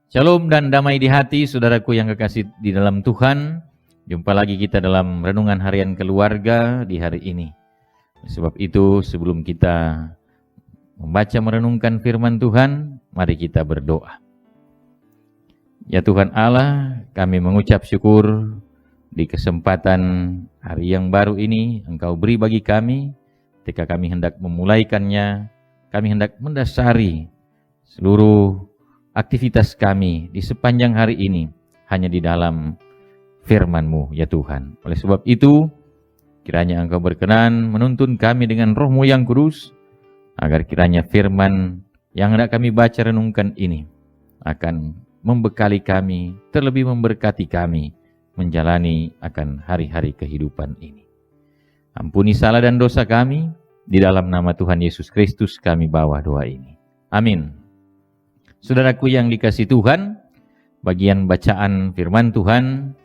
Shalom dan damai di hati, saudaraku yang kekasih di dalam Tuhan. Jumpa lagi kita dalam renungan harian keluarga di hari ini. Sebab itu, sebelum kita membaca merenungkan firman Tuhan, mari kita berdoa. Ya Tuhan Allah, kami mengucap syukur di kesempatan hari yang baru ini Engkau beri bagi kami. Ketika kami hendak memulaikannya, kami hendak mendasari seluruh aktivitas kami di sepanjang hari ini hanya di dalam firman-Mu, ya Tuhan. Oleh sebab itu, kiranya Engkau berkenan menuntun kami dengan Roh-Mu yang kudus, agar kiranya firman yang hendak kami baca renungkan ini akan membekali kami, terlebih memberkati kami menjalani akan hari-hari kehidupan ini. Ampuni salah dan dosa kami, di dalam nama Tuhan Yesus Kristus kami bawa doa ini. Amin. Saudaraku yang dikasihi Tuhan, bagian bacaan firman Tuhan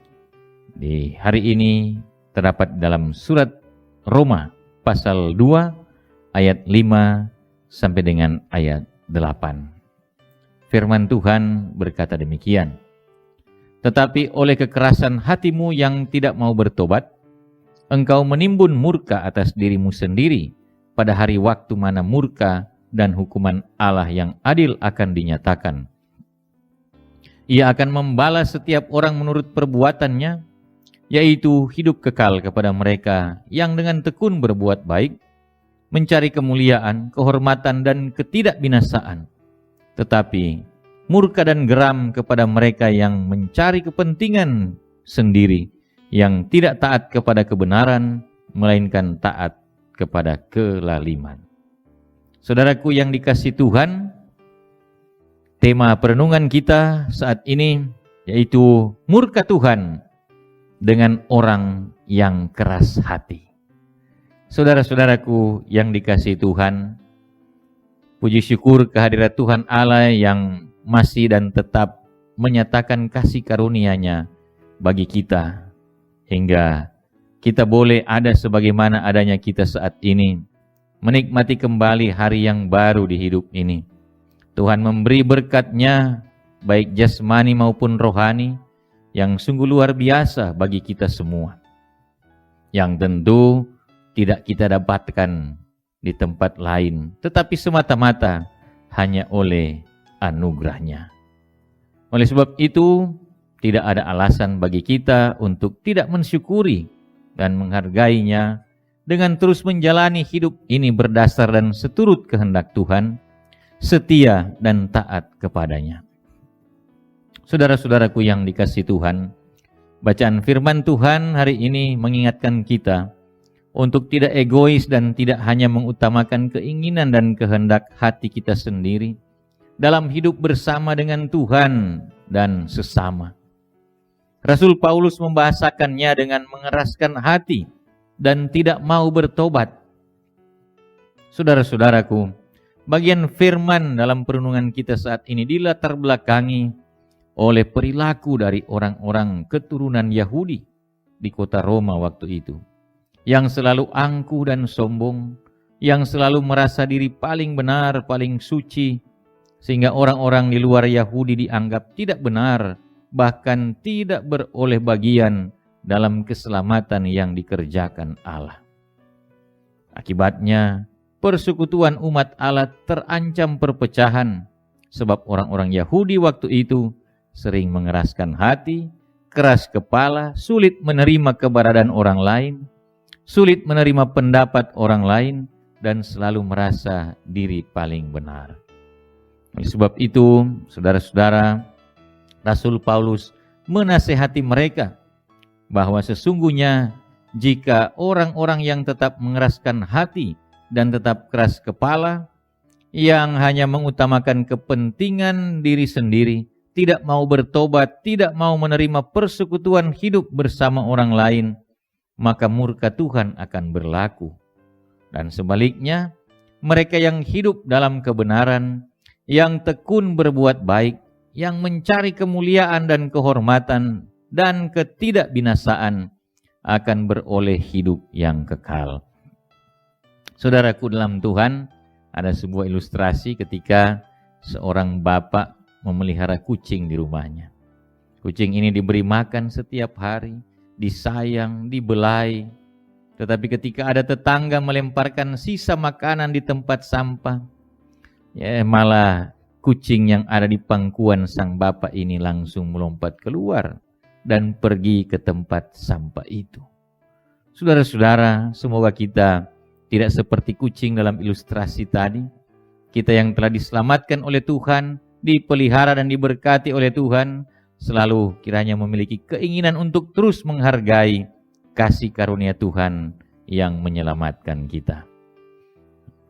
di hari ini terdapat dalam surat Roma pasal 2 ayat 5 sampai dengan ayat 8. Firman Tuhan berkata demikian. Tetapi oleh kekerasan hatimu yang tidak mau bertobat, engkau menimbun murka atas dirimu sendiri pada hari waktu mana murka dan hukuman Allah yang adil akan dinyatakan. Ia akan membalas setiap orang menurut perbuatannya, yaitu hidup kekal kepada mereka yang dengan tekun berbuat baik, mencari kemuliaan, kehormatan, dan ketidakbinasaan. Tetapi murka dan geram kepada mereka yang mencari kepentingan sendiri, yang tidak taat kepada kebenaran, melainkan taat kepada kelaliman. Saudaraku yang dikasihi Tuhan, tema perenungan kita saat ini yaitu murka Tuhan dengan orang yang keras hati. Saudara-saudaraku yang dikasihi Tuhan, puji syukur kehadirat Tuhan Allah yang masih dan tetap menyatakan kasih karunia-Nya bagi kita, hingga kita boleh ada sebagaimana adanya kita saat ini, menikmati kembali hari yang baru di hidup ini. Tuhan memberi berkat-Nya, baik jasmani maupun rohani, yang sungguh luar biasa bagi kita semua, yang tentu tidak kita dapatkan di tempat lain, tetapi semata-mata hanya oleh anugerah-Nya. Oleh sebab itu, tidak ada alasan bagi kita untuk tidak mensyukuri dan menghargai-Nya, dengan terus menjalani hidup ini berdasar dan seturut kehendak Tuhan, setia dan taat kepadanya. Saudara-saudaraku yang dikasihi Tuhan, bacaan firman Tuhan hari ini mengingatkan kita untuk tidak egois dan tidak hanya mengutamakan keinginan dan kehendak hati kita sendiri dalam hidup bersama dengan Tuhan dan sesama. Rasul Paulus membahasakannya dengan mengeraskan hati dan tidak mau bertobat. Saudara-saudaraku, bagian firman dalam perenungan kita saat ini dilatar belakangi oleh perilaku dari orang-orang keturunan Yahudi di kota Roma waktu itu, yang selalu angkuh dan sombong, yang selalu merasa diri paling benar, paling suci, sehingga orang-orang di luar Yahudi dianggap tidak benar, bahkan tidak beroleh bagian dalam keselamatan yang dikerjakan Allah. Akibatnya, persekutuan umat Allah terancam perpecahan, sebab orang-orang Yahudi waktu itu sering mengeraskan hati, keras kepala, sulit menerima keberadaan orang lain, sulit menerima pendapat orang lain, dan selalu merasa diri paling benar. Oleh sebab itu, saudara-saudara, Rasul Paulus menasihati mereka bahwa sesungguhnya jika orang-orang yang tetap mengeraskan hati dan tetap keras kepala, yang hanya mengutamakan kepentingan diri sendiri, tidak mau bertobat, tidak mau menerima persekutuan hidup bersama orang lain, maka murka Tuhan akan berlaku. Dan sebaliknya, mereka yang hidup dalam kebenaran, yang tekun berbuat baik, yang mencari kemuliaan dan kehormatan dan ketidakbinasaan, akan beroleh hidup yang kekal. Saudaraku dalam Tuhan, ada sebuah ilustrasi ketika seorang bapak memelihara kucing di rumahnya. Kucing ini diberi makan setiap hari, disayang, dibelai. Tetapi ketika ada tetangga melemparkan sisa makanan di tempat sampah, ya malah kucing yang ada di pangkuan sang bapak ini langsung melompat keluar dan pergi ke tempat sampah itu. Saudara-saudara, semoga kita tidak seperti kucing dalam ilustrasi tadi. Kita yang telah diselamatkan oleh Tuhan, dipelihara dan diberkati oleh Tuhan, selalu kiranya memiliki keinginan untuk terus menghargai kasih karunia Tuhan yang menyelamatkan kita.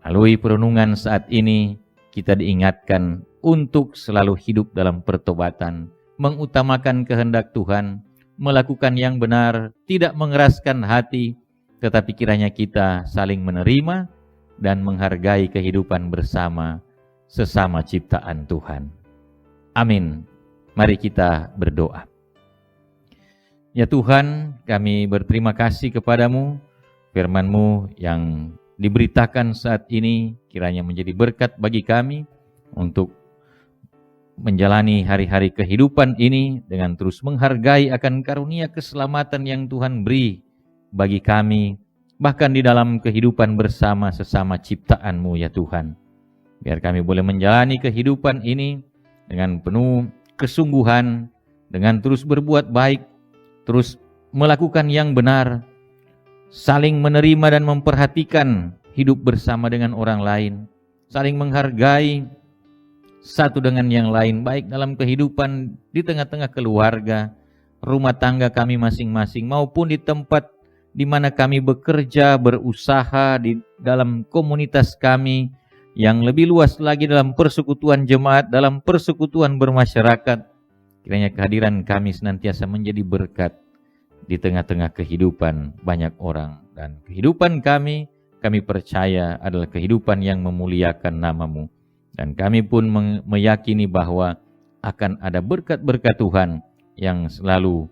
Melalui perenungan saat ini, kita diingatkan untuk selalu hidup dalam pertobatan, mengutamakan kehendak Tuhan, melakukan yang benar, tidak mengeraskan hati, tetapi kiranya kita saling menerima dan menghargai kehidupan bersama sesama ciptaan Tuhan. Amin. Mari kita berdoa. Ya Tuhan, kami berterima kasih kepadamu, firman-Mu yang diberitakan saat ini kiranya menjadi berkat bagi kami untuk menjalani hari-hari kehidupan ini dengan terus menghargai akan karunia keselamatan yang Tuhan beri bagi kami, bahkan di dalam kehidupan bersama sesama ciptaan-Mu ya Tuhan. Biar kami boleh menjalani kehidupan ini dengan penuh kesungguhan, dengan terus berbuat baik, terus melakukan yang benar, saling menerima dan memperhatikan hidup bersama dengan orang lain, saling menghargai satu dengan yang lain, baik dalam kehidupan di tengah-tengah keluarga, rumah tangga kami masing-masing, maupun di tempat di mana kami bekerja, berusaha, di dalam komunitas kami, yang lebih luas lagi dalam persekutuan jemaat, dalam persekutuan bermasyarakat. Kiranya kehadiran kami senantiasa menjadi berkat di tengah-tengah kehidupan banyak orang. Dan kehidupan kami percaya adalah kehidupan yang memuliakan nama-Mu. Dan kami pun meyakini bahwa akan ada berkat-berkat Tuhan yang selalu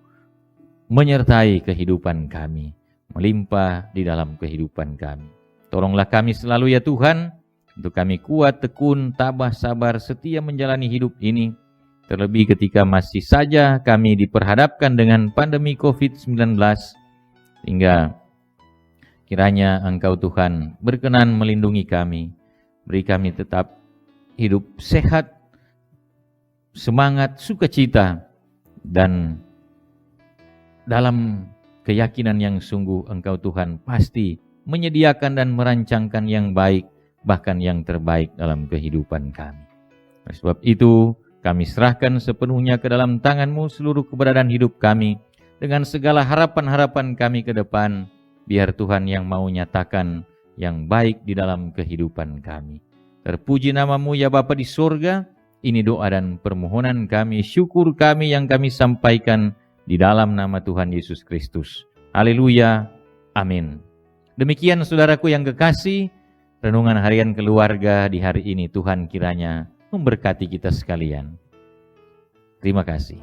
menyertai kehidupan kami, melimpah di dalam kehidupan kami. Tolonglah kami selalu ya Tuhan, untuk kami kuat, tekun, tabah, sabar, setia menjalani hidup ini. Terlebih ketika masih saja kami diperhadapkan dengan pandemi COVID-19. Hingga kiranya Engkau Tuhan berkenan melindungi kami. Beri kami tetap hidup sehat, semangat, sukacita, dan dalam keyakinan yang sungguh Engkau Tuhan pasti menyediakan dan merancangkan yang baik, bahkan yang terbaik dalam kehidupan kami. Oleh sebab itu, kami serahkan sepenuhnya ke dalam tangan-Mu seluruh keberadaan hidup kami, dengan segala harapan-harapan kami ke depan, biar Tuhan yang mau nyatakan yang baik di dalam kehidupan kami. Terpuji nama-Mu ya Bapa di surga. Ini doa dan permohonan kami, syukur kami yang kami sampaikan di dalam nama Tuhan Yesus Kristus. Haleluya. Amin. Demikian saudaraku yang kekasih, renungan harian keluarga di hari ini. Tuhan kiranya memberkati kita sekalian. Terima kasih.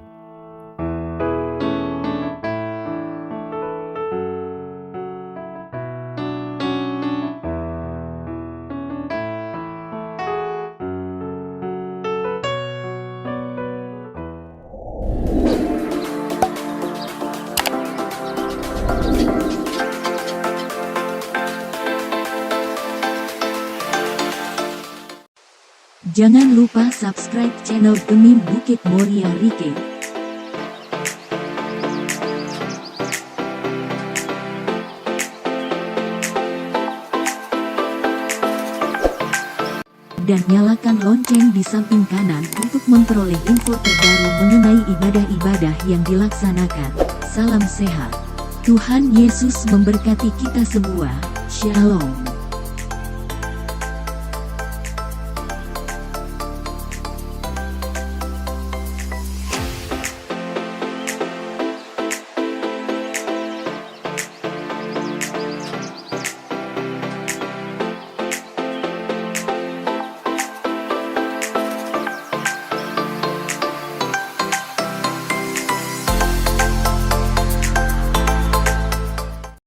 Jangan lupa subscribe channel Demi Bukit Moria Rike. Dan nyalakan lonceng di samping kanan untuk memperoleh info terbaru mengenai ibadah-ibadah yang dilaksanakan. Salam sehat. Tuhan Yesus memberkati kita semua. Shalom.